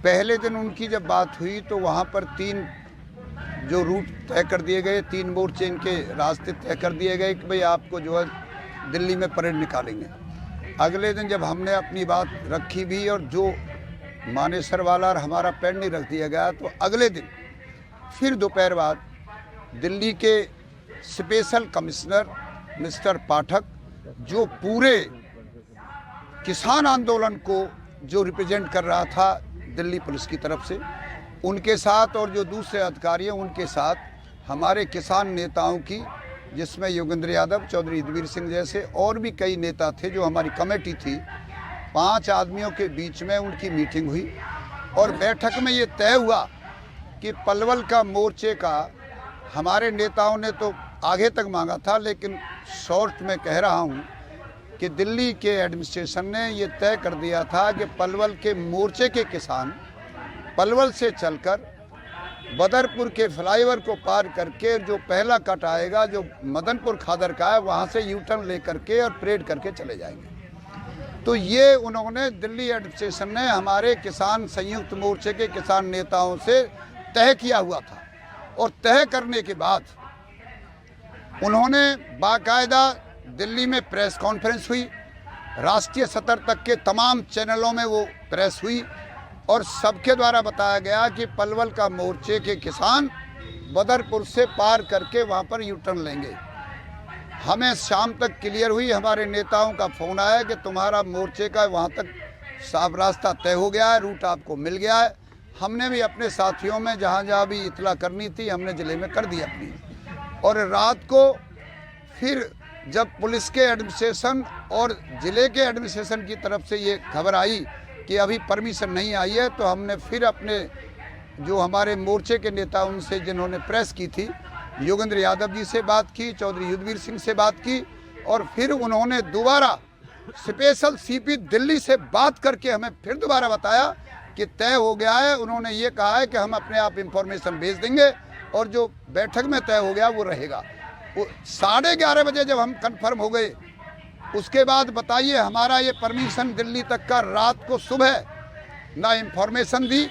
पहले दिन उनकी जब बात हुई तो वहाँ पर 3 जो रूट तय कर दिए गए, 3 मोर्चे इनके रास्ते तय कर दिए गए कि भाई आपको जो है दिल्ली में परेड निकालेंगे। अगले दिन जब हमने अपनी बात रखी भी और जो मानेसर वाला और हमारा पेंडिंग रख दिया गया, तो अगले दिन फिर दोपहर बाद दिल्ली के स्पेशल कमिश्नर मिस्टर पाठक, जो पूरे किसान आंदोलन को जो रिप्रेजेंट कर रहा था दिल्ली पुलिस की तरफ से, उनके साथ और जो दूसरे अधिकारी हैं उनके साथ हमारे किसान नेताओं की, जिसमें योगेंद्र यादव, चौधरी युद्धवीर सिंह जैसे और भी कई नेता थे, जो हमारी कमेटी थी, 5 आदमियों के बीच में उनकी मीटिंग हुई। और बैठक में ये तय हुआ कि पलवल का मोर्चे का हमारे नेताओं ने तो आगे तक मांगा था, लेकिन शॉर्ट में कह रहा हूँ कि दिल्ली के एडमिनिस्ट्रेशन ने ये तय कर दिया था कि पलवल के मोर्चे के किसान पलवल से चलकर बदरपुर के फ्लाईओवर को पार करके जो पहला कट आएगा जो मदनपुर खादर का है, वहाँ से यू टर्न ले करके और परेड करके चले जाएंगे। तो ये उन्होंने दिल्ली एडमिनिस्ट्रेशन ने हमारे किसान संयुक्त मोर्चे के किसान नेताओं से तय किया हुआ था। और तय करने के बाद उन्होंने बाकायदा दिल्ली में प्रेस कॉन्फ्रेंस हुई, राष्ट्रीय सतर तक के तमाम चैनलों में वो प्रेस हुई और सबके द्वारा बताया गया कि पलवल का मोर्चे के किसान बदरपुर से पार करके वहाँ पर यू टर्न लेंगे। हमें शाम तक क्लियर हुई, हमारे नेताओं का फ़ोन आया कि तुम्हारा मोर्चे का वहाँ तक साफ रास्ता तय हो गया है, रूट आपको मिल गया है। हमने भी अपने साथियों में जहाँ जहाँ भी इतला करनी थी हमने ज़िले में कर दी अपनी। और रात को फिर जब पुलिस के एडमिनिस्ट्रेशन और ज़िले के एडमिनिस्ट्रेशन की तरफ से ये खबर आई कि अभी परमिशन नहीं आई है, तो हमने फिर अपने जो हमारे मोर्चे के नेता उनसे जिन्होंने प्रेस की थी, योगेंद्र यादव जी से बात की, चौधरी युद्धवीर सिंह से बात की और फिर उन्होंने दोबारा स्पेशल सीपी दिल्ली से बात करके हमें फिर दोबारा बताया कि तय हो गया है। उन्होंने ये कहा है कि हम अपने आप इंफॉर्मेशन भेज देंगे और जो बैठक में तय हो गया वो रहेगा। वो 11:30 बजे जब हम कंफर्म हो गए, उसके बाद बताइए हमारा ये परमिशन दिल्ली तक का रात को सुबह ना इंफॉर्मेशन दी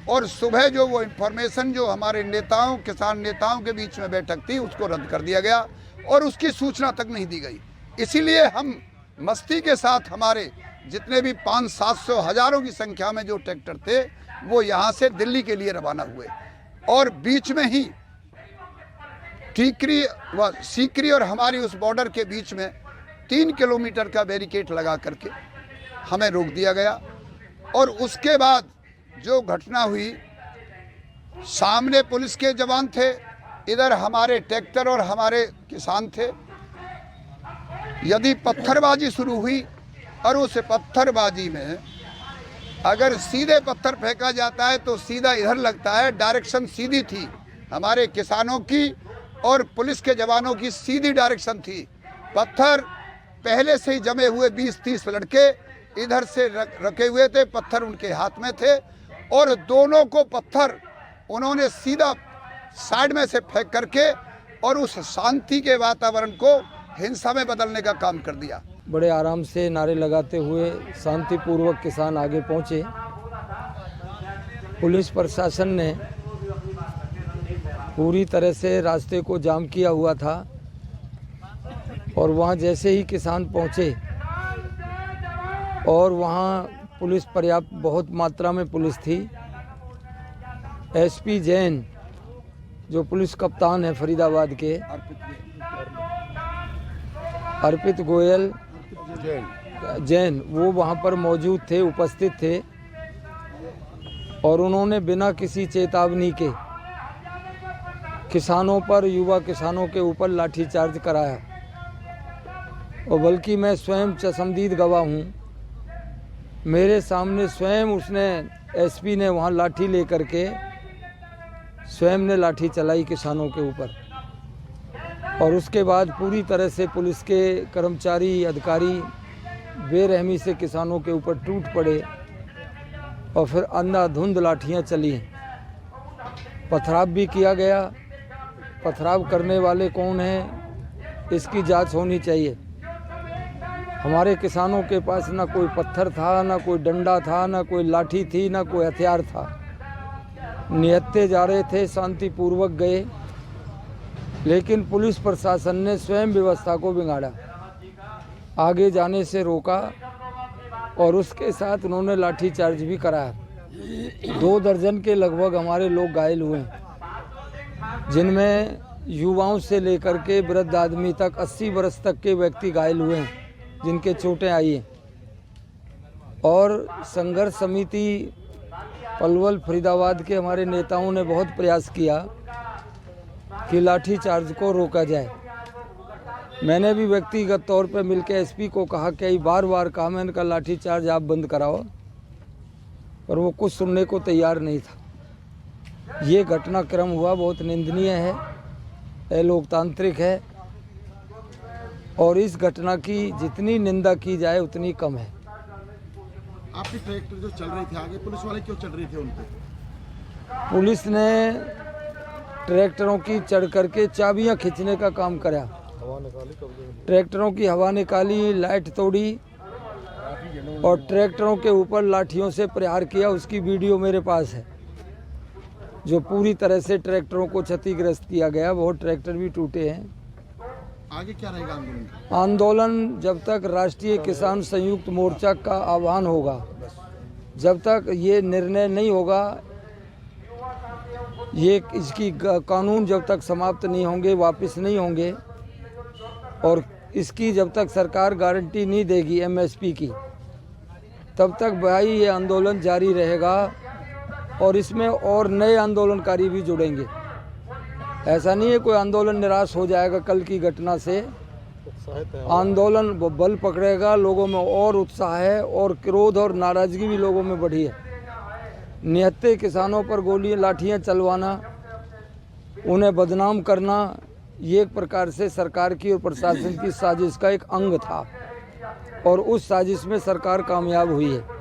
और सुबह जो वो इंफॉर्मेशन जो हमारे नेताओं किसान नेताओं के बीच में बैठक थी उसको रद्द कर दिया गया और उसकी सूचना तक नहीं दी गई। इसीलिए हम मस्ती के साथ हमारे जितने भी 500-700 हज़ारों की संख्या में जो ट्रैक्टर थे वो यहाँ से दिल्ली के लिए रवाना हुए और बीच में ही टीकरी व सीकरी और हमारी उस बॉर्डर के बीच में 3 किलोमीटर का बैरिकेड लगा करके हमें रोक दिया गया। और उसके बाद जो घटना हुई, सामने पुलिस के जवान थे, इधर हमारे ट्रैक्टर और हमारे किसान थे। यदि पत्थरबाजी शुरू हुई और उस पत्थरबाजी में अगर सीधे पत्थर फेंका जाता है तो सीधा इधर लगता है, डायरेक्शन सीधी थी हमारे किसानों की और पुलिस के जवानों की सीधी डायरेक्शन थी। पत्थर पहले से ही जमे हुए 20-30 लड़के इधर से रखे हुए थे, पत्थर उनके हाथ में थे और दोनों को पत्थर उन्होंने सीधा साइड में से फेंक करके और उस शांति के वातावरण को हिंसा में बदलने का काम कर दिया। बड़े आराम से नारे लगाते हुए शांतिपूर्वक किसान आगे पहुंचे। पुलिस प्रशासन ने पूरी तरह से रास्ते को जाम किया हुआ था और वहां जैसे ही किसान पहुंचे और वहां पुलिस पर्याप्त बहुत मात्रा में पुलिस थी। एसपी जैन जो पुलिस कप्तान है फरीदाबाद के, अर्पित गोयल जैन, वो वहाँ पर मौजूद थे, उपस्थित थे और उन्होंने बिना किसी चेतावनी के किसानों पर, युवा किसानों के ऊपर लाठीचार्ज कराया। और बल्कि मैं स्वयं चश्मदीद गवाह हूँ, मेरे सामने स्वयं उसने एसपी ने वहाँ लाठी लेकर के स्वयं ने लाठी चलाई किसानों के ऊपर। और उसके बाद पूरी तरह से पुलिस के कर्मचारी अधिकारी बेरहमी से किसानों के ऊपर टूट पड़े और फिर अंधाधुंध लाठियां चली। पथराव भी किया गया। पथराव करने वाले कौन हैं इसकी जांच होनी चाहिए। हमारे किसानों के पास ना कोई पत्थर था, ना कोई डंडा था, ना कोई लाठी थी, ना कोई हथियार था। निहत्ते जा रहे थे, शांतिपूर्वक गए, लेकिन पुलिस प्रशासन ने स्वयं व्यवस्था को बिगाड़ा, आगे जाने से रोका और उसके साथ उन्होंने लाठीचार्ज भी कराया। 2 दर्जन के लगभग हमारे लोग घायल हुए, जिनमें युवाओं से लेकर के वृद्ध आदमी तक 80 वर्ष तक के व्यक्ति घायल हुए हैं, जिनके चोटें आई हैं। और संघर्ष समिति पलवल फरीदाबाद के हमारे नेताओं ने बहुत प्रयास किया कि लाठीचार्ज को रोका जाए। मैंने भी व्यक्तिगत तौर पर मिलकर एसपी को कहा, कई बार कहा मैंने कहा लाठीचार्ज आप बंद कराओ, पर वो कुछ सुनने को तैयार नहीं था। ये घटनाक्रम हुआ बहुत निंदनीय है, अलोकतांत्रिक है, और इस घटना की जितनी निंदा की जाए उतनी कम है। आपके ट्रैक्टर जो चल रहे थे आगे, पुलिस वाले क्यों चल रहे थे उन पे? पुलिस ने ट्रैक्टरों की चढ़ करके चाबियां खींचने का काम करा, ट्रैक्टरों की हवा निकाली, लाइट तोड़ी और ट्रैक्टरों के ऊपर लाठियों से प्रहार किया। उसकी वीडियो मेरे पास है, जो पूरी तरह से ट्रैक्टरों को क्षतिग्रस्त किया गया। बहुत ट्रैक्टर भी टूटे हैं। आगे क्या रहेगा आंदोलन? आंदोलन जब तक राष्ट्रीय किसान संयुक्त मोर्चा का आह्वान होगा, जब तक ये निर्णय नहीं होगा, ये इसकी कानून जब तक समाप्त नहीं होंगे, वापस नहीं होंगे, और इसकी जब तक सरकार गारंटी नहीं देगी एमएसपी की, तब तक भाई ये आंदोलन जारी रहेगा। और इसमें और नए आंदोलनकारी भी जुड़ेंगे। ऐसा नहीं है कोई आंदोलन निराश हो जाएगा कल की घटना से। आंदोलन बल पकड़ेगा, लोगों में और उत्साह है और क्रोध और नाराजगी भी लोगों में बढ़ी है। निहत्ते किसानों पर गोलियां लाठियां चलवाना, उन्हें बदनाम करना, ये एक प्रकार से सरकार की और प्रशासन की साजिश का एक अंग था, और उस साजिश में सरकार कामयाब हुई है।